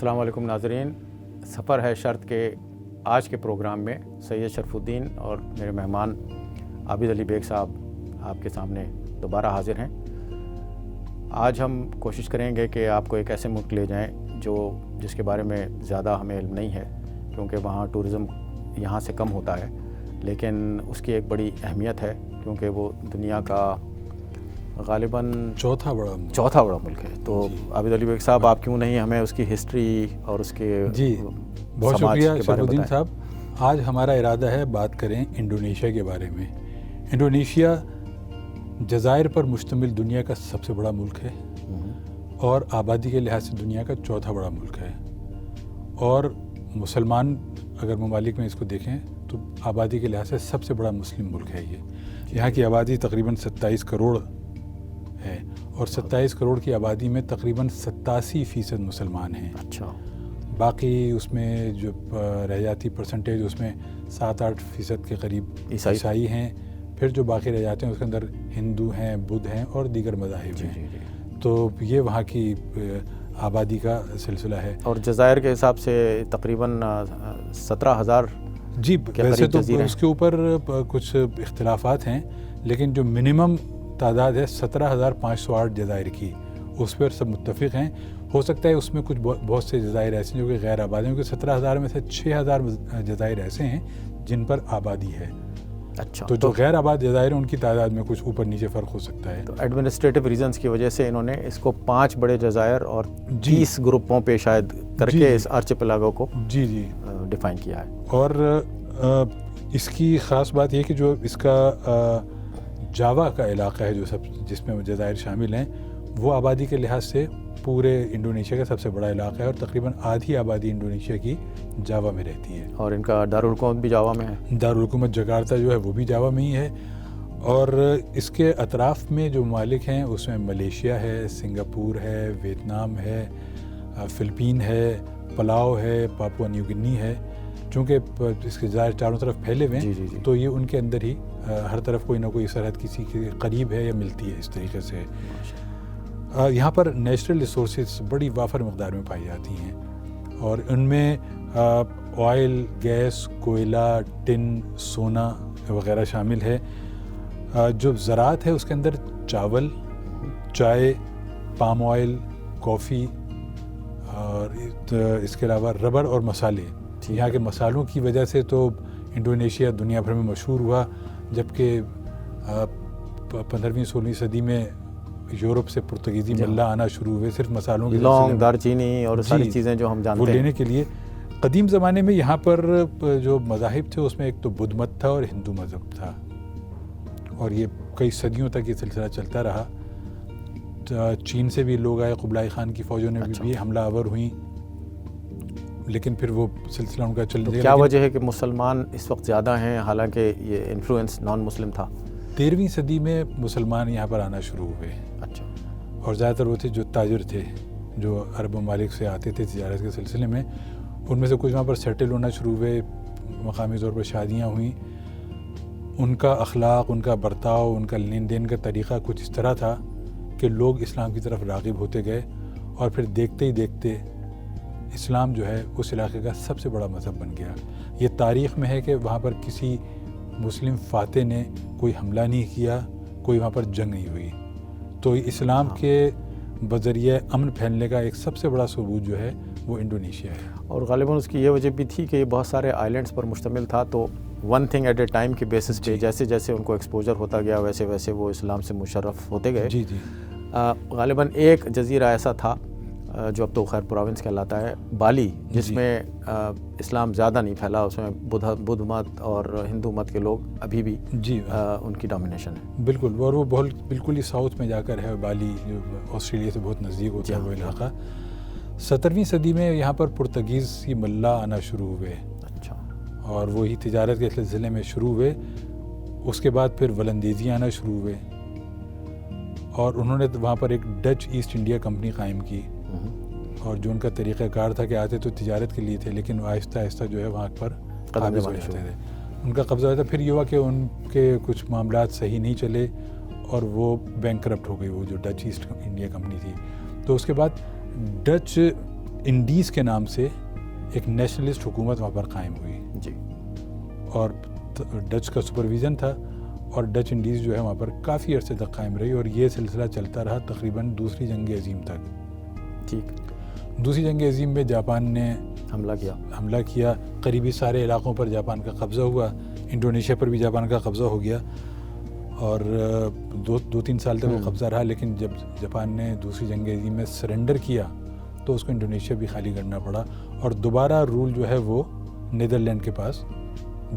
السلام علیکم ناظرین، سفر ہے شرط کے آج کے پروگرام میں سید شرفالدین اور میرے مہمان عابد علی بیگ صاحب آپ کے سامنے دوبارہ حاضر ہیں۔ آج ہم کوشش کریں گے کہ آپ کو ایک ایسے ملک لے جائیں جس کے بارے میں زیادہ ہمیں علم نہیں ہے، کیونکہ وہاں ٹورزم یہاں سے کم ہوتا ہے، لیکن اس کی ایک بڑی اہمیت ہے کیونکہ وہ دنیا کا غالباً چوتھا بڑا ملک ہے۔ تو عابد علی بیگ صاحب، آپ کیوں نہیں ہمیں اس کی ہسٹری اور اس کے بہت شکریہ شرفالدین صاحب۔ آج ہمارا ارادہ ہے بات کریں انڈونیشیا کے بارے میں۔ انڈونیشیا جزائر پر مشتمل دنیا کا سب سے بڑا ملک ہے اور آبادی کے لحاظ سے دنیا کا چوتھا بڑا ملک ہے، اور مسلمان اگر ممالک میں اس کو دیکھیں تو آبادی کے لحاظ سے سب سے بڑا مسلم ملک ہے یہ۔ یہاں کی آبادی تقریباً 27 کروڑ ہے، اور 27 کروڑ کی آبادی میں تقریباً 87% مسلمان ہیں۔ اچھا، باقی اس میں جو رہ جاتی پرسنٹیج، اس میں 7-8% کے قریب عیسائی ہیں، پھر جو باقی رہ جاتے ہیں اس کے اندر ہندو ہیں، بدھ ہیں اور دیگر مذاہب ہیں۔ تو یہ وہاں کی آبادی کا سلسلہ ہے۔ اور جزائر کے حساب سے تقریباً 17,000 جی، ویسے تو اس کے اوپر کچھ اختلافات ہیں، لیکن جو منیمم تعداد ہے 17,508 جزائر کی، اس پر سب متفق ہیں۔ ہو سکتا ہے اس میں کچھ بہت سے جزائر ایسے ہیں جو کہ غیر آباد ہیں، کیونکہ 17,000 میں سے 6,000 جزائر ایسے ہیں جن پر آبادی ہے۔ اچھا، تو جو غیر آباد جزائر ہیں ان کی تعداد میں کچھ اوپر نیچے فرق ہو سکتا ہے۔ تو ایڈمنسٹریٹو ریزنز کی وجہ سے انہوں نے اس کو 5 بڑے جزائر اور 30 گروپوں پہ شاید کر کے اس آرچیپیلاگو کو ڈیفائن کیا ہے۔ اور اس کی خاص بات یہ کہ جو اس کا جاوا کا علاقہ ہے، جس میں جزائر شامل ہیں، وہ آبادی کے لحاظ سے پورے انڈونیشیا کا سب سے بڑا علاقہ ہے، اور تقریباً آدھی آبادی انڈونیشیا کی جاوا میں رہتی ہے۔ اور ان کا دارالحکومت بھی جاوا میں ہے۔ دارالحکومت جکارتا جو ہے وہ بھی جاوا میں ہی ہے، اور اس کے اطراف میں جو ممالک ہیں اس میں ملیشیا ہے، سنگاپور ہے، ویتنام ہے، فلپین ہے، پلاؤ ہے، پاپوا نیو گنی ہے۔ چونکہ اس کے جزائر چاروں طرف پھیلے ہوئے ہیں تو یہ ان کے اندر ہی ہر طرف کوئی نہ کوئی سرحد کسی کے قریب ہے یا ملتی ہے۔ اس طریقے سے یہاں پر نیچرل ریسورسز بڑی وافر مقدار میں پائی جاتی ہیں، اور ان میں آئل، گیس، کوئلہ، ٹن، سونا وغیرہ شامل ہے۔ جو زراعت ہے اس کے اندر چاول، چائے، پام آئل، کافی، اور اس کے علاوہ ربر اور مسالے۔ یہاں کے مسالوں کی وجہ سے تو انڈونیشیا دنیا بھر میں مشہور ہوا، جبکہ 15ویں-16ویں صدی میں یورپ سے پرتگیزی ملا آنا شروع ہوئے، صرف مسالوں کی لونگ، دار چینی اور ساری چیزیں جو ہم جانتے ہیں، وہ لینے کے لیے۔ قدیم زمانے میں یہاں پر جو مذاہب تھے اس میں ایک تو بدھ مت تھا اور ہندو مذہب تھا، اور یہ کئی صدیوں تک یہ سلسلہ چلتا رہا۔ چین سے بھی لوگ آئے، قبلائی خان کی فوجوں نے بھی حملہ آور ہوئیں، لیکن پھر وہ سلسلہ ان کا چل رہا۔ کیا وجہ ہے کہ مسلمان اس وقت زیادہ ہیں حالانکہ یہ انفلوئنس نان مسلم تھا؟ 13ویں صدی میں مسلمان یہاں پر آنا شروع ہوئے۔ اچھا، اور زیادہ تر وہ تھے جو تاجر تھے، جو عرب ممالک سے آتے تھے تجارت کے سلسلے میں، ان میں سے کچھ وہاں پر سیٹل ہونا شروع ہوئے، مقامی طور پر شادیاں ہوئیں۔ ان کا اخلاق، ان کا برتاؤ، ان کا لین دین کا طریقہ کچھ اس طرح تھا کہ لوگ اسلام کی طرف راغب ہوتے گئے، اور پھر دیکھتے ہی دیکھتے اسلام جو ہے اس علاقے کا سب سے بڑا مذہب بن گیا۔ یہ تاریخ میں ہے کہ وہاں پر کسی مسلم فاتح نے کوئی حملہ نہیں کیا، کوئی وہاں پر جنگ نہیں ہوئی۔ تو اسلام کے بذریعہ امن پھیلنے کا ایک سب سے بڑا ثبوت جو ہے وہ انڈونیشیا ہے۔ اور غالباً اس کی یہ وجہ بھی تھی کہ یہ بہت سارے آئلینڈز پر مشتمل تھا، تو one thing at a time کے بیسس پہ جیسے جیسے ان کو ایکسپوجر ہوتا گیا ویسے ویسے وہ اسلام سے مشرف ہوتے گئے۔ غالباً ایک جزیرہ ایسا تھا جو اب تو خیر پروونس کہلاتا ہے، بالی، جس میں اسلام زیادہ نہیں پھیلا، اس میں بدھ مت اور ہندو مت کے لوگ ابھی بھی ان کی ڈومینیشن ہے۔ بالکل، اور وہ بالکل ہی ساؤتھ میں جا کر ہے بالی، جو آسٹریلیا سے بہت نزدیک ہوتا ہے وہ علاقہ۔ 17ویں صدی میں یہاں پر پرتگیزی ملا آنا شروع ہوئے، اور وہی تجارت کے سلسلے میں شروع ہوئے۔ اس کے بعد پھر ولندیزی آنا شروع ہوئے، اور انہوں نے وہاں پر ایک ڈچ ایسٹ انڈیا کمپنی قائم کی، اور جو ان کا طریقہ کار تھا کہ آتے تو تجارت کے لیے تھے، لیکن آہستہ آہستہ جو ہے وہاں پر قابض ہو جاتے تھے، ان کا قبضہ ہوتا۔ پھر یہ ہوا کہ ان کے کچھ معاملات صحیح نہیں چلے، اور وہ بینک کرپٹ ہو گئی، وہ جو ڈچ ایسٹ انڈیا کمپنی تھی۔ تو اس کے بعد ڈچ انڈیز کے نام سے ایک نیشنلسٹ حکومت وہاں پر قائم ہوئی جی، اور ڈچ کا سپرویژن تھا، اور ڈچ انڈیز جو ہے وہاں پر کافی عرصے تک قائم رہی، اور یہ سلسلہ چلتا رہا تقریباً دوسری جنگ عظیم تک. ٹھیک. دوسری جنگ عظیم میں جاپان نے حملہ کیا، قریبی سارے علاقوں پر جاپان کا قبضہ ہوا، انڈونیشیا پر بھی جاپان کا قبضہ ہو گیا، اور دو تین سال تک وہ قبضہ رہا. لیکن جب جاپان نے دوسری جنگ عظیم میں سرنڈر کیا تو اس کو انڈونیشیا بھی خالی کرنا پڑا، اور دوبارہ رول جو ہے وہ نیدرلینڈ کے پاس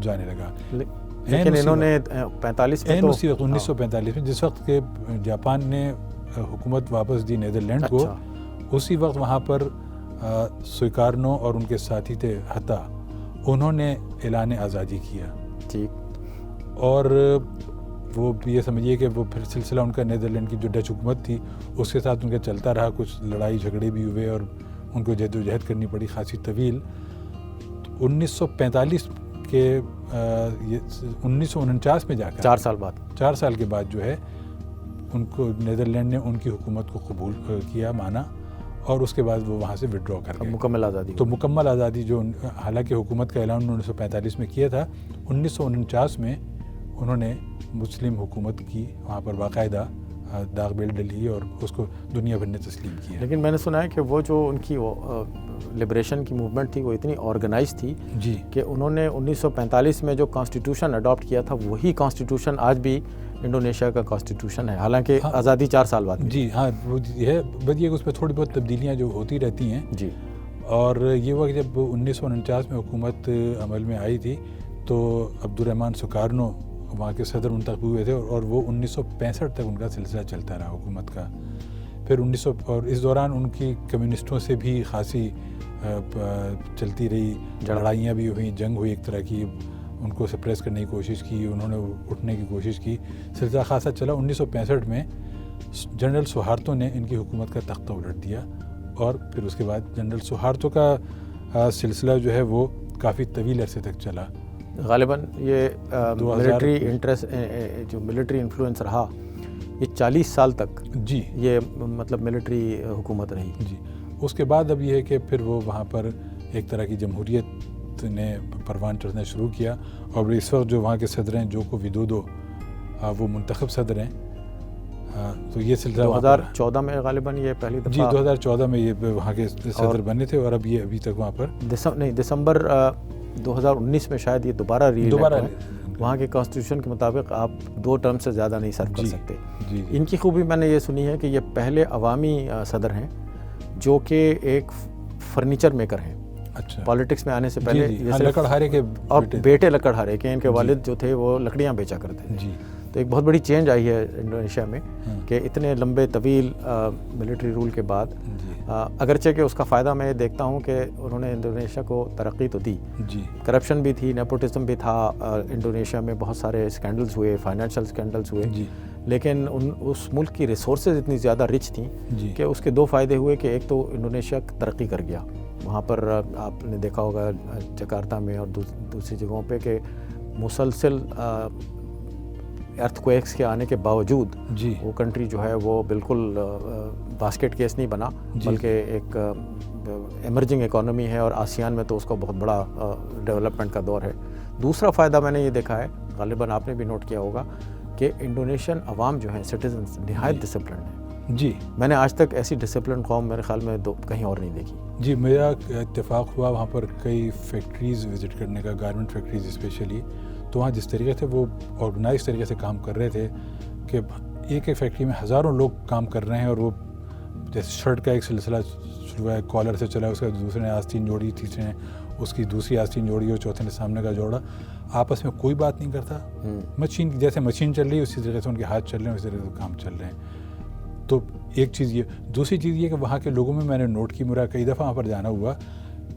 جانے لگا. لیکن انہوں نے 45 میں اسی وقت 1945 میں جس وقت کہ جاپان نے حکومت واپس دی نیدرلینڈ کو، اسی وقت وہاں پر سویکارنو اور ان کے ساتھی تھے ہتا، انہوں نے اعلان آزادی کیا. ٹھیک. اور وہ یہ سمجھیے کہ وہ پھر سلسلہ ان کا نیدرلینڈ کی جو ڈچ حکومت تھی اس کے ساتھ ان کا چلتا رہا، کچھ لڑائی جھگڑے بھی ہوئے اور ان کو جہد و جہد کرنی پڑی خاصی طویل. 1945 کے 1949 میں جا کر 4 سال کے بعد جو ہے ان کو نیدرلینڈ نے ان کی حکومت کو قبول کیا، مانا، اور اس کے بعد وہ وہاں سے وڈرا کر گئے. مکمل آزادی. تو مکمل آزادی جو حالانکہ حکومت کا اعلان 1945 میں کیا تھا، 1949 میں انہوں نے مسلم حکومت کی وہاں پر باقاعدہ داغ بیل ڈلی اور اس کو دنیا بھر نے تسلیم کیا. لیکن میں نے سنا ہے کہ وہ جو ان کی لبریشن کی موومنٹ تھی وہ اتنی آرگنائز تھی جی کہ انہوں نے 1945 میں جو کانسٹیٹیوشن اڈاپٹ کیا تھا وہی کانسٹیٹیوشن آج بھی انڈونیشیا کا کانسٹیٹیوشن ہے، حالانکہ آزادی 4 سال بعد. جی ہاں، وہ ہے بس یہ اس پہ تھوڑی بہت تبدیلیاں جو ہوتی رہتی ہیں. جی. اور یہ وقت جب 1949 میں حکومت عمل میں آئی تھی تو عبدالرحمن سوکارنو وہاں کے صدر منتخب ہوئے تھے، اور وہ 1965 تک ان کا سلسلہ چلتا رہا حکومت کا. پھر اور اس دوران ان کی کمیونسٹوں سے بھی خاصی چلتی رہی، لڑائیاں بھی ہوئیں، جنگ ہوئی ایک طرح کی، ان کو سپریس کرنے کی کوشش کی، انہوں نے اٹھنے کی کوشش کی، سلسلہ خاصا چلا. 1965 میں جنرل سوہارتو نے ان کی حکومت کا تختہ الٹ دیا، اور پھر اس کے بعد جنرل سوہارتو کا سلسلہ جو ہے وہ کافی طویل عرصے تک چلا. غالباً یہ ملٹری انٹرسٹ جو ملٹری انفلوئنس رہا یہ 40 سال تک جی یہ مطلب ملٹری حکومت رہی. جی. اس کے بعد اب یہ ہے کہ پھر وہ وہاں پر ایک طرح کی جمہوریت نے پروان چڑھنا شروع کیا، اور اس وقت جو وہاں کے صدر ہیں جوکو ویڈودو وہ منتخب صدر ہیں. تو یہ سلسلہ 2014 میں غالباً یہ پہلی دفعہ. جی 2014 میں یہ وہاں کے صدر بنے تھے، اور اب یہ ابھی تک وہاں پر دسمبر 2019 میں شاید یہ دوبارہ وہاں کے کانسٹیٹیوشن کے مطابق آپ 2 ٹرم سے زیادہ نہیں سرو کر سکتے. ان کی خوبی میں نے یہ سنی ہے کہ یہ پہلے عوامی صدر ہیں جو کہ ایک فرنیچر میکر ہیں. اچھا. پالیٹکس میں آنے سے پہلے لکڑہارے کے اور بیٹے لکڑہارے کے، ان کے والد جو تھے وہ لکڑیاں بیچا کرتے تھے. جی. تو ایک بہت بڑی چینج آئی ہے انڈونیشیا میں کہ اتنے لمبے طویل ملٹری رول کے بعد، اگرچہ کہ اس کا فائدہ میں دیکھتا ہوں کہ انہوں نے انڈونیشیا کو ترقی تو دی. جی. کرپشن بھی تھی، نیپوٹزم بھی تھا، انڈونیشیا میں بہت سارے اسکینڈلز ہوئے، فائنینشیل اسکینڈلز ہوئے. جی. لیکن اس ملک کی ریسورسز اتنی زیادہ رچ تھیں کہ اس کے 2 فائدے ہوئے کہ ایک تو انڈونیشیا ترقی کر گیا. وہاں پر آپ نے دیکھا ہوگا جکارتا میں اور دوسری جگہوں پہ کہ مسلسل ارتھ کویکس کے آنے کے باوجود جی وہ کنٹری جو ہے وہ بالکل باسکٹ کیس نہیں بنا، بلکہ ایک ایمرجنگ اکانومی ہے، اور آسیان میں تو اس کا بہت بڑا ڈیولپمنٹ کا دور ہے. دوسرا فائدہ میں نے یہ دیکھا ہے، غالباً آپ نے بھی نوٹ کیا ہوگا، کہ انڈونیشین عوام جو ہیں سٹیزنز نہایت ڈسپلنڈ ہیں. جی. میں نے آج تک ایسی ڈسپلن قوم میرے خیال میں کہیں اور نہیں دیکھی. جی. میرا اتفاق ہوا وہاں پر کئی فیکٹریز وزٹ کرنے کا، گارمنٹ فیکٹریز اسپیشلی. تو وہاں جس طریقے سے وہ آرگنائز طریقے سے کام کر رہے تھے کہ ایک فیکٹری میں ہزاروں لوگ کام کر رہے ہیں، اور وہ جیسے شرٹ کا ایک سلسلہ شروع ہے، کالر سے چلا، اس کا دوسرے نے آستین جوڑی، تیسرے نے اس کی دوسری آستین جوڑی، اور چوتھے نے سامنے کا جوڑا. آپس میں کوئی بات نہیں کرتا. مشین جیسے مشین چل رہی ہے اسی طریقے سے ان کے ہاتھ چل رہے ہیں، اسی طریقے سے کام چل رہے ہیں. تو ایک چیز یہ. دوسری چیز یہ کہ وہاں کے لوگوں میں نے نوٹ کی، میرا کئی دفعہ وہاں پر جانا ہوا،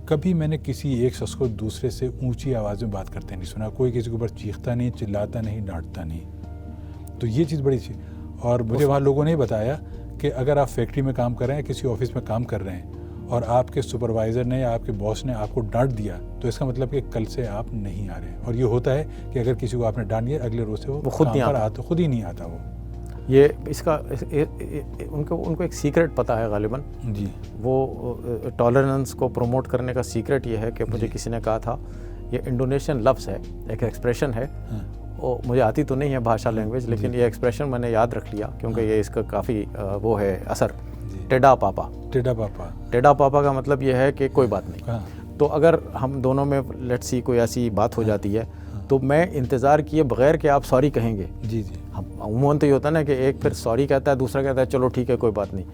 کبھی میں نے کسی ایک شخص کو دوسرے سے اونچی آواز میں بات کرتے نہیں سنا. کوئی کسی کے اوپر چیختا نہیں، چلاتا نہیں، ڈانٹتا نہیں. تو یہ چیز بڑی تھی. اور مجھے وہاں لوگوں نے بتایا کہ اگر آپ فیکٹری میں کام کر رہے ہیں، کسی آفس میں کام کر رہے ہیں، اور آپ کے سپروائزر نے یا آپ کے باس نے آپ کو ڈانٹ دیا، تو اس کا مطلب کہ کل سے آپ نہیں آ رہے ہیں. اور یہ ہوتا ہے کہ اگر کسی کو آپ نے ڈانٹ دیا، اگلے روز سے وہ خود ہی نہیں آتا وہ. یہ اس کا ان کو ایک سیکرٹ پتہ ہے غالباً. جی. وہ ٹالرنس کو پروموٹ کرنے کا سیکرٹ یہ ہے کہ مجھے کسی نے کہا تھا یہ انڈونیشین لفظ ہے, ایک ایکسپریشن ہے, وہ مجھے آتی تو نہیں ہے بھاشا لینگویج, لیکن یہ ایکسپریشن میں نے یاد رکھ لیا کیونکہ یہ اس کا کافی وہ ہے اثر. ٹیڈا پاپا. ٹیڈا پاپا کا مطلب یہ ہے کہ کوئی بات نہیں. تو اگر ہم دونوں میں لیٹس سی کوئی ایسی بات ہو جاتی ہے تو میں انتظار کیے بغیر کہ آپ سوری کہیں گے. جی جی. عموماً تو یہ ہوتا ہے نا کہ ایک پھر سوری کہتا ہے, دوسرا کہتا ہے چلو ٹھیک ہے کوئی بات نہیں.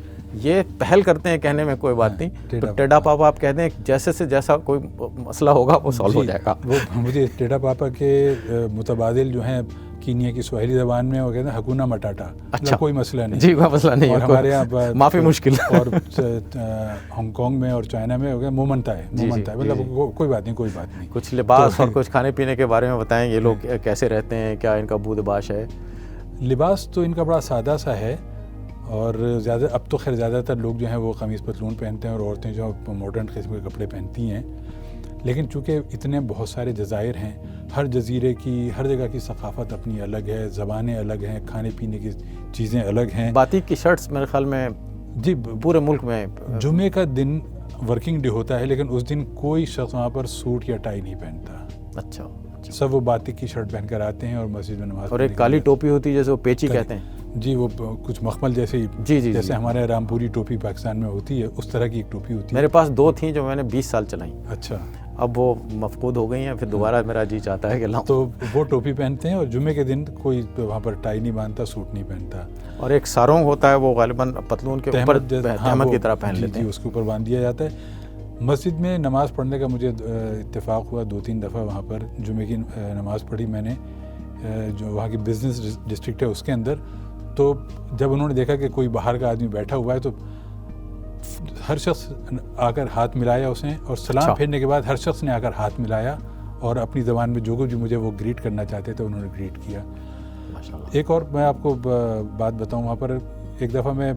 یہ پہل کرتے ہیں کہنے میں کوئی بات نہیں. تو ٹیڈا پاپا آپ کہتے ہیں جیسے سے جیسا کوئی مسئلہ ہوگا وہ سالو ہو جائے گا. وہ مجھے ٹیڈا پاپا کے متبادل جو ہیں کینیا کی سواحلی زبان میں وہ کہتے ہیں حکونا مٹاٹا. اچھا, کوئی مسئلہ نہیں. جی کوئی مسئلہ نہیں. اور ہمارے یہاں معافی مشکل. اور ہانگ کانگ میں اور چائنا میں ہو گیا مومنتا ہے, مطلب کوئی بات نہیں. کچھ لباس اور کچھ کھانے پینے کے بارے میں بتائیں, یہ لوگ کیسے رہتے ہیں, کیا ان کا بود باش ہے؟ لباس تو ان کا بڑا سادہ سا ہے, اور اب تو خیر زیادہ تر لوگ جو ہیں وہ قمیص پتلون پہنتے ہیں اور عورتیں جو ماڈرن قسم کے کپڑے پہنتی ہیں. لیکن چونکہ اتنے بہت سارے جزائر ہیں, ہر جزیرے کی ہر جگہ کی ثقافت اپنی الگ ہے, زبانیں الگ ہیں, کھانے پینے کی چیزیں الگ ہیں. باطیک کی شرٹس میرے خیال میں جی پورے ملک میں جمعے کا دن ورکنگ ڈے ہوتا ہے, لیکن اس دن کوئی شخص وہاں پر سوٹ یا ٹائی نہیں پہنتا. اچھا. سب وہ باطیک کی شرٹ پہن کر آتے ہیں اور مسجد میں نماز. اور ایک کالی ٹوپی ہوتی ہے جیسے وہ پیچی کہتے ہیں. جی, وہ کچھ مخمل جیسے جی جیسے ہمارے رامپوری ٹوپی پاکستان میں ہوتی ہے اس طرح کی ایک ٹوپی ہوتی ہے. میرے پاس 2 تھیں جو میں نے 20 سال چلائیں. اچھا. اب وہ مفقود ہو گئی ہیں, پھر دوبارہ میرا جی چاہتا ہے کہ لاؤں. تو وہ ٹوپی پہنتے ہیں اور جمعے کے دن کوئی وہاں پر ٹائی نہیں باندھتا, سوٹ نہیں پہنتا. اور ایک سارونگ ہوتا ہے وہ غالباً پتلون کے اوپر تہمت کی طرح پہن لیتے ہیں. اس کے اوپر باندھ دیا جاتا ہے. مسجد میں نماز پڑھنے کا مجھے اتفاق ہوا 2-3 دفعہ, وہاں پر جمعے کی نماز پڑھی میں نے, جو وہاں کی بزنس ڈسٹرکٹ ہے اس کے اندر. تو جب انہوں نے دیکھا کہ کوئی باہر کا آدمی بیٹھا ہوا ہے تو ہر شخص آ کر ہاتھ ملایا اسے, اور سلام پھیرنے کے بعد ہر شخص نے آ کر ہاتھ ملایا اور اپنی زبان میں جو کچھ مجھے وہ گریٹ کرنا چاہتے تھے انہوں نے گریٹ کیا. ایک اور میں آپ کو بات بتاؤں, وہاں پر ایک دفعہ میں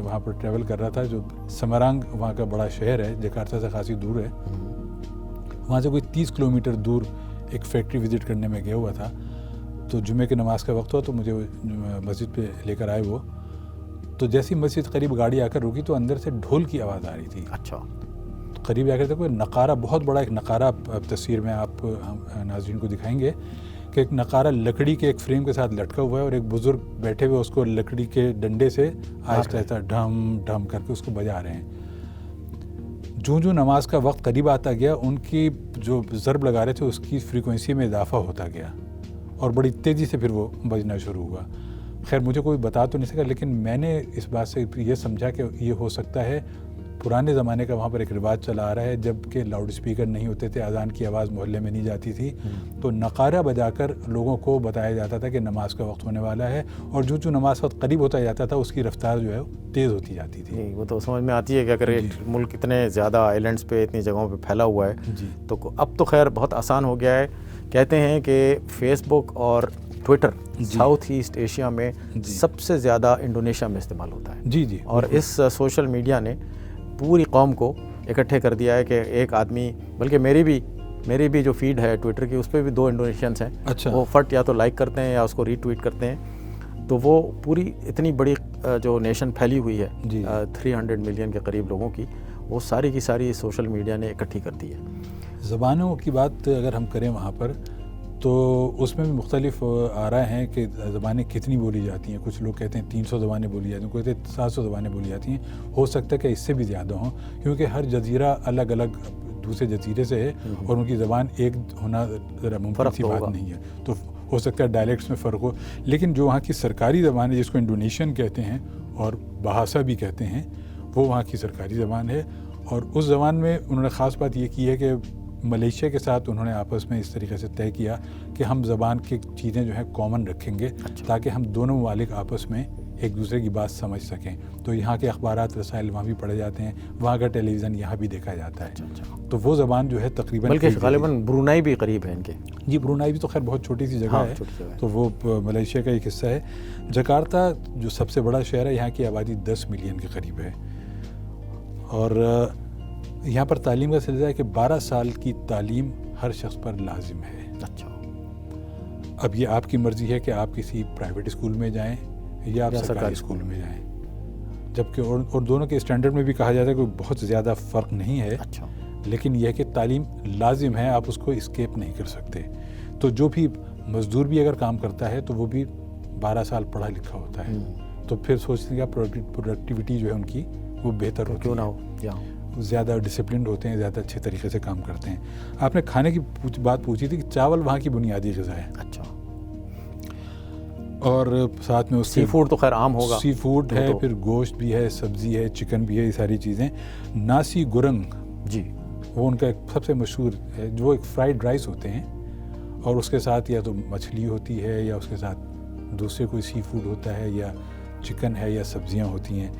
وہاں پر ٹریول کر رہا تھا, جو سمرانگ وہاں کا بڑا شہر ہے, جکارتا سے خاصی دور ہے. وہاں سے کوئی 30 کلومیٹر دور ایک فیکٹری وزٹ کرنے میں گیا ہوا تھا. تو جمعے کی نماز کا وقت ہوا تو مجھے مسجد پہ لے کر آئے وہ. تو جیسی مسجد قریب گاڑی آ کر رکی تو اندر سے ڈھول کی آواز آ رہی تھی. اچھا. قریب آ کر دیکھو نقارہ, بہت بڑا ایک نقارہ, تصویر میں آپ ناظرین کو دکھائیں گے کہ ایک نقارہ لکڑی کے ایک فریم کے ساتھ لٹکا ہوا ہے, اور ایک بزرگ بیٹھے ہوئے اس کو لکڑی کے ڈنڈے سے آہستہ آہستہ ڈھم ڈھم کر کے اس کو بجا رہے ہیں. جو نماز کا وقت قریب آتا گیا ان کی جو ضرب لگا رہے تھے اس کی فریکوینسی میں اضافہ ہوتا گیا, اور بڑی تیزی سے پھر وہ بجنا شروع ہوا. خیر مجھے کوئی بتا تو نہیں سکا, لیکن میں نے اس بات سے یہ سمجھا کہ یہ ہو سکتا ہے پرانے زمانے کا وہاں پر ایک رواج چلا آ رہا ہے, جب کہ لاؤڈ اسپیکر نہیں ہوتے تھے, اذان کی آواز محلے میں نہیں جاتی تھی, تو نقارہ بجا کر لوگوں کو بتایا جاتا تھا کہ نماز کا وقت ہونے والا ہے, اور جو نماز وقت قریب ہوتا جاتا تھا اس کی رفتار جو ہے تیز ہوتی جاتی تھی. وہ تو سمجھ میں آتی ہے کہ اگر ایک ملک اتنے زیادہ آئیلینڈس پہ اتنی جگہوں پہ پھیلا ہوا ہے تو اب تو خیر بہت آسان ہو گیا ہے. کہتے ہیں کہ فیس بک اور ٹویٹر ساؤتھ ایسٹ ایشیا میں سب سے زیادہ انڈونیشیا میں استعمال ہوتا ہے. جی جی. اور اس سوشل میڈیا نے پوری قوم کو اکٹھے کر دیا ہے کہ ایک آدمی, بلکہ میری بھی جو فیڈ ہے ٹویٹر کی اس پہ بھی 2 انڈونیشینس ہیں. اچھا. وہ فٹ یا تو لائک کرتے ہیں یا اس کو ری ٹویٹ کرتے ہیں. تو وہ پوری اتنی بڑی جو نیشن پھیلی ہوئی ہے 300 ملین کے قریب لوگوں کی, وہ ساری کی ساری سوشل میڈیا نے اکٹھی کر دی ہے. زبانوں کی بات اگر ہم کریں وہاں پر تو اس میں بھی مختلف آراء ہیں کہ زبانیں کتنی بولی جاتی ہیں. کچھ لوگ کہتے ہیں 300 زبانیں بولی جاتی ہیں, کوئی کہتے ہیں 700 زبانیں بولی جاتی ہیں. ہو سکتا ہے کہ اس سے بھی زیادہ ہوں, کیونکہ ہر جزیرہ الگ الگ دوسرے جزیرے سے ہے اور ان کی زبان ایک ہونا ذرا ممکن سی بات نہیں ہے. تو ہو سکتا ہے ڈائلیکٹس میں فرق ہو, لیکن جو وہاں کی سرکاری زبان ہے جس کو انڈونیشین کہتے ہیں اور بہاسا بھی کہتے ہیں, وہ وہاں کی سرکاری زبان ہے. اور اس زبان میں انہوں نے خاص بات یہ کی ہے کہ ملیشیا کے ساتھ انہوں نے آپس میں اس طریقے سے طے کیا کہ ہم زبان کی چیزیں جو ہیں کامن رکھیں گے تاکہ ہم دونوں ممالک آپس میں ایک دوسرے کی بات سمجھ سکیں. تو یہاں کے اخبارات رسائل وہاں بھی پڑھے جاتے ہیں, وہاں کا ٹیلی ویژن یہاں بھی دیکھا جاتا ہے. تو وہ زبان جو ہے تقریباً بلکہ غالباً برونائی بھی قریب ہے ان کے. جی برونائی بھی تو خیر بہت چھوٹی سی جگہ ہے, تو وہ ملیشیا کا ایک حصہ ہے. جکارتا جو سب سے بڑا شہر ہے, یہاں کی آبادی 10 ملین کے قریب ہے, اور یہاں پر تعلیم کا سلسلہ ہے کہ 12 سال کی تعلیم ہر شخص پر لازم ہے. اچھا. اب یہ آپ کی مرضی ہے کہ آپ کسی پرائیویٹ اسکول میں جائیں یا آپ سرکاری اسکول میں جائیں. جبکہ اور دونوں کے اسٹینڈرڈ میں بھی کہا جاتا ہے کہ بہت زیادہ فرق نہیں ہے. اچھا. لیکن یہ کہ تعلیم لازم ہے, آپ اس کو اسکیپ نہیں کر سکتے. تو جو بھی مزدور بھی اگر کام کرتا ہے تو وہ بھی 12 سال پڑھا لکھا ہوتا ہے, تو پھر سوچتے ہیں کہ پروڈکٹیوٹی جو ہے ان کی وہ بہتر ہوتی کیوں نہ ہو, زیادہ ڈسپلنڈ ہوتے ہیں, زیادہ اچھے طریقے سے کام کرتے ہیں. آپ نے کھانے کی بات پوچھی تھی کہ چاول وہاں کی بنیادی غذا ہے. اچھا. اور ساتھ میں اس سی فوڈ تو خیر عام ہوگا, سی فوڈ ہے, پھر گوشت بھی ہے, سبزی ہے, چکن بھی ہے, یہ ساری چیزیں. ناسی گرنگ جی, وہ ان کا ایک سب سے مشہور ہے, جو ایک فرائیڈ رائس ہوتے ہیں, اور اس کے ساتھ یا تو مچھلی ہوتی ہے یا اس کے ساتھ دوسرے کوئی سی فوڈ ہوتا ہے, یا چکن ہے, یا سبزیاں ہوتی ہیں.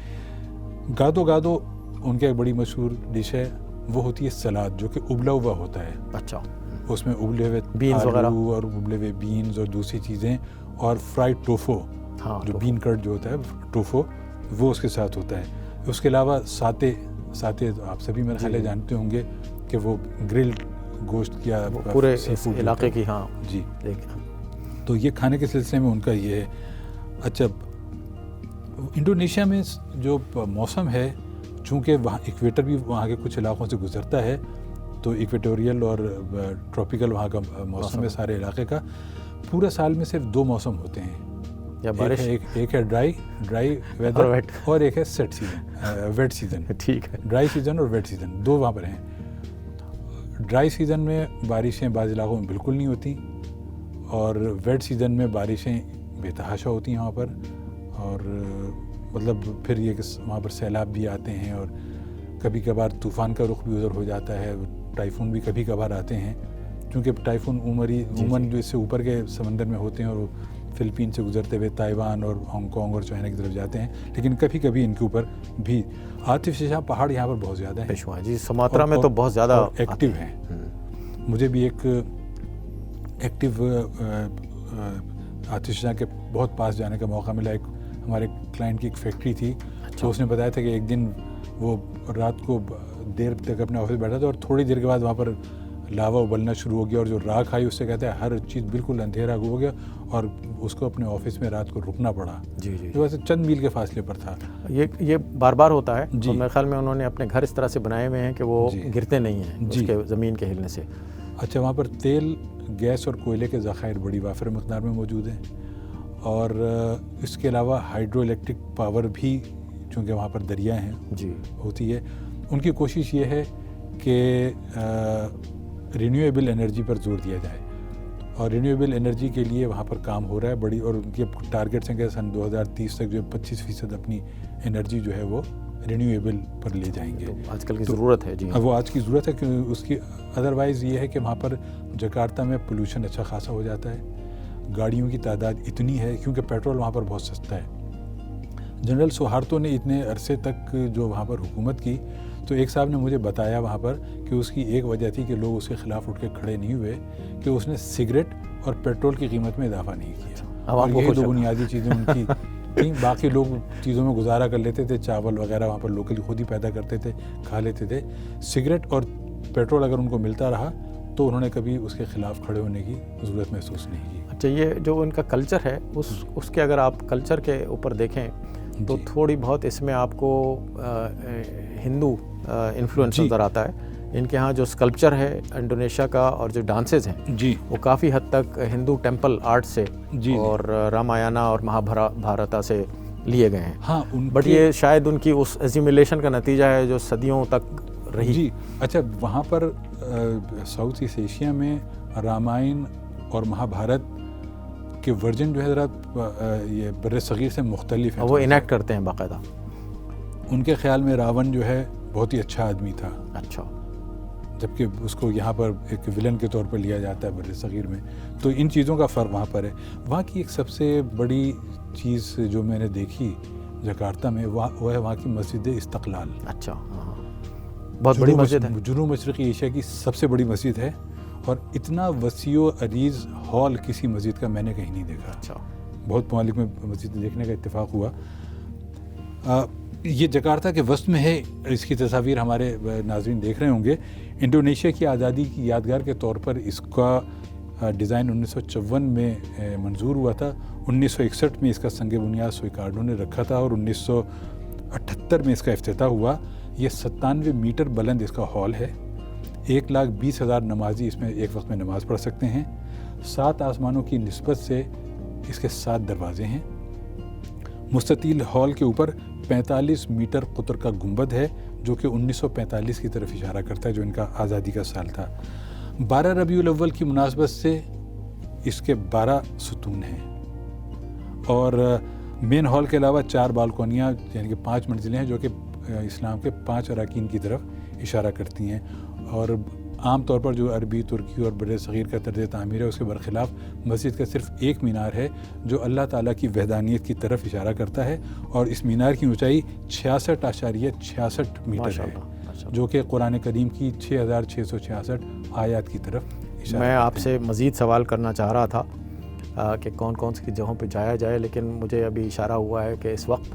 گادو گادو ان کا ایک بڑی مشہور ڈش ہے, وہ ہوتی ہے سلاد, جو کہ ابلا ہوا ہوتا ہے. اچھا. اس میں ابلے ہوئے بینز وغیرہ اور ابلے ہوئے بینز اور دوسری چیزیں, اور فرائیڈ ٹوفو, جو بین کٹ جو ہوتا ہے ٹوفو, وہ اس کے ساتھ ہوتا ہے. اس کے علاوہ ساتے آپ سبھی میرے خیال جانتے ہوں گے کہ وہ گرلڈ گوشت کیا پورے علاقے کی. ہاں جی. تو یہ کھانے کے سلسلے میں ان کا یہ ہے. اچھا, انڈونیشیا میں جو موسم ہے, چونکہ وہاں ایکویٹر بھی وہاں کے کچھ علاقوں سے گزرتا ہے, تو ایکویٹوریل اور ٹراپیکل وہاں کا موسم ہے سارے علاقے کا. پورے سال میں صرف 2 موسم ہوتے ہیں, یا بارش, ایک ہے ڈرائی ویدر اور ایک ہے سیٹ سیزن, ویٹ سیزن. ٹھیک ہے. ڈرائی سیزن اور ویٹ سیزن 2 وہاں پر ہیں. ڈرائی سیزن میں بارشیں بعض علاقوں میں بالکل نہیں ہوتی, اور ویٹ سیزن میں بارشیں بے تحاشا ہوتی ہیں وہاں پر. اور مطلب پھر یہ کہ وہاں پر سیلاب بھی آتے ہیں, اور کبھی کبھار طوفان کا رخ بھی ادھر ہو جاتا ہے. ٹائفون بھی کبھی کبھار آتے ہیں, کیونکہ ٹائفون عموماً جو اس سے اوپر کے سمندر میں ہوتے ہیں, اور وہ فلپین سے گزرتے ہوئے تائیوان اور ہانگ کانگ اور چائنا کی طرف جاتے ہیں. لیکن کبھی کبھی ان کے اوپر بھی آتشفشاں پہاڑ یہاں پر بہت زیادہ ہیں. جی, سماترا میں تو بہت زیادہ ایکٹیو ہیں. مجھے بھی ایک ایکٹیو آتشفشاں کے بہت پاس جانے کا موقع ملا. ایک ہمارے کلائنٹ کی ایک فیکٹری تھی, تو اس نے بتایا تھا کہ ایک دن وہ رات کو دیر تک اپنے آفس بیٹھا تھا, اور تھوڑی دیر کے بعد وہاں پر لاوا ابلنا شروع ہو گیا, اور جو راکھ آئی اس سے کہتا ہے ہر چیز بالکل اندھیرا ہو گیا, اور اس کو اپنے آفس میں رات کو رکنا پڑا. جی جی. جو ویسے چند میل کے فاصلے پر تھا. یہ بار بار ہوتا ہے. جی. میرے خیال میں انہوں نے اپنے گھر اس طرح سے بنائے ہوئے ہیں کہ وہ گرتے نہیں ہیں اس کے زمین کے ہلنے سے. اچھا, وہاں پر تیل, گیس اور کوئلے کے ذخائر بڑی وافر مقدار میں موجود ہیں, اور اس کے علاوہ ہائیڈرو الیکٹرک پاور بھی, چونکہ وہاں پر دریا ہیں, جی, ہوتی ہے. ان کی کوشش یہ ہے کہ رینیویبل انرجی پر زور دیا جائے, اور رینیویبل انرجی کے لیے وہاں پر کام ہو رہا ہے بڑی, اور ان کے ٹارگیٹس ہیں کہ سن 2030 تک جو 25% اپنی انرجی جو ہے وہ رینیویبل پر لے جائیں گے. آج کل کی ضرورت ہے. جی, وہ آج کی ضرورت ہے, کہ اس کی ادروائز یہ ہے کہ وہاں پر جکارتا میں پولوشن اچھا خاصا ہو جاتا ہے, گاڑیوں کی تعداد اتنی ہے, کیونکہ پیٹرول وہاں پر بہت سستا ہے. جنرل سوہارتو نے اتنے عرصے تک جو وہاں پر حکومت کی, تو ایک صاحب نے مجھے بتایا وہاں پر کہ اس کی ایک وجہ تھی کہ لوگ اس کے خلاف اٹھ کے کھڑے نہیں ہوئے, کہ اس نے سگریٹ اور پیٹرول کی قیمت میں اضافہ نہیں کیا. اور یہ دو بنیادی چیزیں ان کی تھیں. باقی لوگ چیزوں میں گزارا کر لیتے تھے, چاول وغیرہ وہاں پر لوکلی خود ہی پیدا کرتے تھے, کھا لیتے تھے. سگریٹ اور پیٹرول اگر ان کو ملتا رہا تو انہوں نے کبھی اس کے خلاف کھڑے ہونے کی ضرورت محسوس نہیں کی. اچھا, یہ جو ان کا کلچر ہے, اس کے اگر آپ کلچر کے اوپر دیکھیں تو تھوڑی بہت اس میں آپ کو ہندو انفلوئنس نظر آتا ہے. ان کے ہاں جو اسکلپچر ہے انڈونیشیا کا, اور جو ڈانسز ہیں, جی, وہ کافی حد تک ہندو ٹیمپل آرٹ سے, جی, اور رامایانہ اور مہابھارتا سے لیے گئے ہیں. ہاں, بٹ یہ شاید ان کی اس ایزیمولیشن کا نتیجہ ہے جو صدیوں تک رہی. جی. اچھا, وہاں پر ساؤتھ ایسٹ ایشیا میں رامائن اور مہابھارت کے ورژن جو ہے ذرا یہ بر صغیر سے مختلف ہے. وہ انیکٹ کرتے ہیں باقاعدہ. ان کے خیال میں راون جو ہے بہت ہی اچھا آدمی تھا. اچھا. جبکہ اس کو یہاں پر ایک ولن کے طور پر لیا جاتا ہے بر صغیر میں. تو ان چیزوں کا فرق وہاں پر ہے. وہاں کی ایک سب سے بڑی چیز جو میں نے دیکھی جکارتا میں, وہ ہے وہاں کی مسجد استقلال. اچھا, بہت بڑی مسجد ہے. جنوب مشرقی ایشیا کی سب سے بڑی مسجد ہے, اور اتنا وسیع و عریض ہال کسی مسجد کا میں نے کہیں نہیں دیکھا. اچھا. بہت ممالک میں مسجد دیکھنے کا اتفاق ہوا. یہ جکارتا کے وسط میں ہے. اس کی تصاویر ہمارے ناظرین دیکھ رہے ہوں گے. انڈونیشیا کی آزادی کی یادگار کے طور پر اس کا ڈیزائن 1954 میں منظور ہوا تھا. 1961 میں اس کا سنگ بنیاد سوئیکارڈو نے رکھا تھا اور 1978 میں اس کا افتتاح ہوا. یہ 97 میٹر بلند اس کا ہال ہے. 1,20,000 نمازی اس میں ایک وقت میں نماز پڑھ سکتے ہیں. 7 آسمانوں کی نسبت سے اس کے 7 دروازے ہیں. مستطیل ہال کے اوپر 45 میٹر قطر کا گنبد ہے جو کہ 1945 کی طرف اشارہ کرتا ہے جو ان کا آزادی کا سال تھا. 12 ربیع الاول کی مناسبت سے اس کے 12 ستون ہیں اور مین ہال کے علاوہ 4 بالکونیاں یعنی کہ 5 منزلیں ہیں جو کہ اسلام کے 5 اراکین کی طرف اشارہ کرتی ہیں. اور عام طور پر جو عربی، ترکی اور بر صغیر کا طرز تعمیر ہے اس کے برخلاف مسجد کا صرف ایک مینار ہے جو اللہ تعالیٰ کی وحدانیت کی طرف اشارہ کرتا ہے اور اس مینار کی اونچائی 66.66 میٹر ہے جو کہ قرآن کریم کی 6,666 آیات کی طرف اشارہ. میں آپ سے مزید سوال کرنا چاہ رہا تھا کہ کون کون سی جگہوں پہ جایا جائے، لیکن مجھے ابھی اشارہ ہوا ہے کہ اس وقت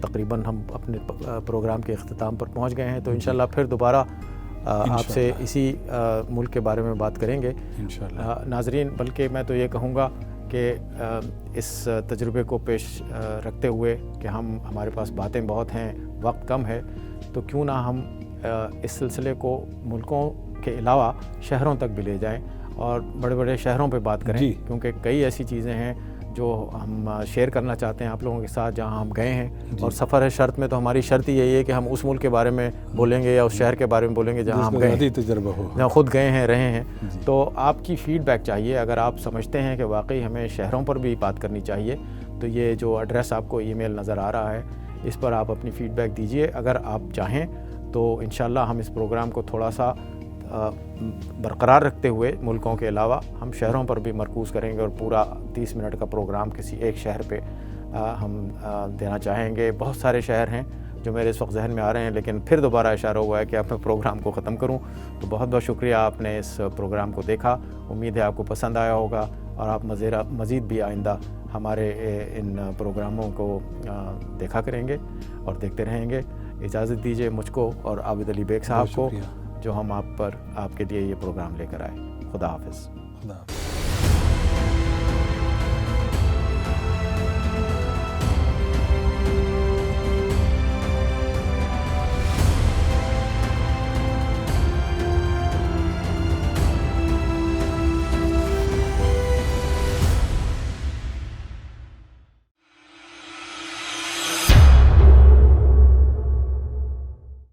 تقریباً ہم اپنے پروگرام کے اختتام پر پہنچ گئے ہیں، تو انشاءاللہ پھر دوبارہ آپ سے اسی ملک کے بارے میں بات کریں گے انشاءاللہ. ناظرین، بلکہ میں تو یہ کہوں گا کہ اس تجربے کو پیش رکھتے ہوئے کہ ہمارے پاس باتیں بہت ہیں، وقت کم ہے، تو کیوں نہ ہم اس سلسلے کو ملکوں کے علاوہ شہروں تک بھی لے جائیں اور بڑے بڑے شہروں پہ بات کریں کیونکہ کئی ایسی چیزیں ہیں جو ہم شیئر کرنا چاہتے ہیں آپ لوگوں کے ساتھ جہاں ہم گئے ہیں. اور سفر ہے شرط میں تو ہماری شرط ہی یہی ہے کہ ہم اس ملک کے بارے میں بولیں گے یا اس شہر کے بارے میں بولیں گے جہاں ہم گئے ہیں، تجربہ ہو، جہاں خود گئے ہیں، رہے ہیں. تو آپ کی فیڈ بیک چاہیے. اگر آپ سمجھتے ہیں کہ واقعی ہمیں شہروں پر بھی بات کرنی چاہیے تو یہ جو ایڈریس آپ کو ای میل نظر آ رہا ہے اس پر آپ اپنی فیڈ بیک دیجیے. اگر آپ چاہیں تو انشاءاللہ ہم اس پروگرام کو تھوڑا سا برقرار رکھتے ہوئے ملکوں کے علاوہ ہم شہروں پر بھی مرکوز کریں گے اور پورا 30 منٹ کا پروگرام کسی ایک شہر پہ ہم دینا چاہیں گے. بہت سارے شہر ہیں جو میرے اس وقت ذہن میں آ رہے ہیں لیکن پھر دوبارہ اشارہ ہوا ہے کہ اب میں پروگرام کو ختم کروں. تو بہت بہت شکریہ آپ نے اس پروگرام کو دیکھا. امید ہے آپ کو پسند آیا ہوگا اور آپ مزید بھی آئندہ ہمارے ان پروگراموں کو دیکھا کریں گے اور دیکھتے رہیں گے. اجازت دیجیے مجھ کو اور عابد علی بیگ صاحب کو جو ہم آپ کے لیے یہ پروگرام لے کر آئے. خدا حافظ.